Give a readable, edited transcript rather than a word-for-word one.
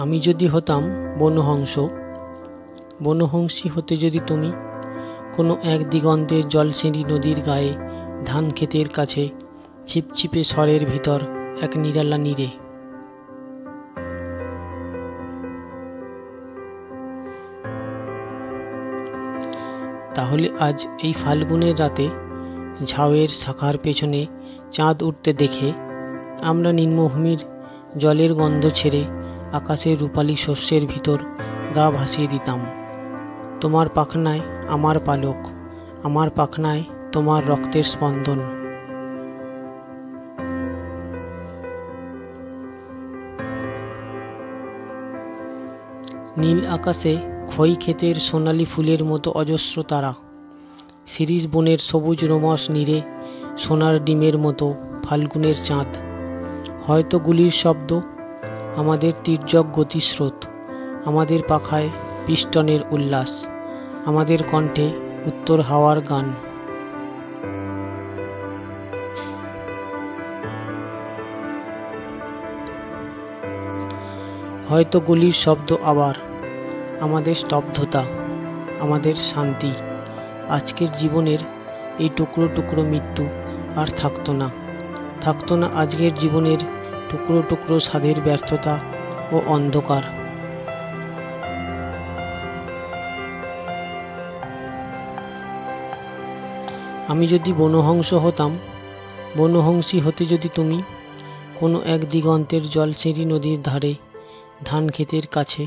আমি যদি হতাম বনহংস, বনহংসী হতে যদি তুমি, কোনো এক দিগন্তের জলসেঁড়ি নদীর গায়ে, ধান ক্ষেতের কাছে, ছিপছিপে স্বরের ভিতর এক নিরালা নীরে। তাহলে আজ এই ফাল্গুনের রাতে ঝাউয়ের শাখার পেছনে চাঁদ উঠতে দেখে আমরা নিম্নভূমির জলের গন্ধ ছেড়ে আকাশের রূপালী শস্যের ভিতর গা ভাসিয়ে দিতাম। তোমার পাখনায় আমার পালক, আমার পাখনায় তোমার রক্তের স্পন্দন। নীল আকাশে খই ক্ষেতের সোনালি ফুলের মতো অজস্র তারা, শিরীষ বনের সবুজ রোমস নীরে সোনার ডিমের মতো ফাল্গুনের চাঁদ। হয়তো গুলির শব্দ, আমাদের তির্যক গতিস্রোত, আমাদের পাখায় পিস্টনের উল্লাস, আমাদের কণ্ঠে উত্তর হাওয়ার গান। হয়তো গুলির শব্দ আবার, আমাদের স্তব্ধতা, আমাদের শান্তি। আজকের জীবনের এই টুকরো টুকরো মৃত্যু আর থাকতো না, থাকতো না আজকের জীবনের টুকরো টুকরো স্বাদের ব্যর্থতা ও অন্ধকার। আমি যদি বনহংস হতাম, বনহংসী হতে যদি তুমি, কোনো এক দিগন্তের জলসেঁড়ি নদীর ধারে, ধান ক্ষেতের কাছে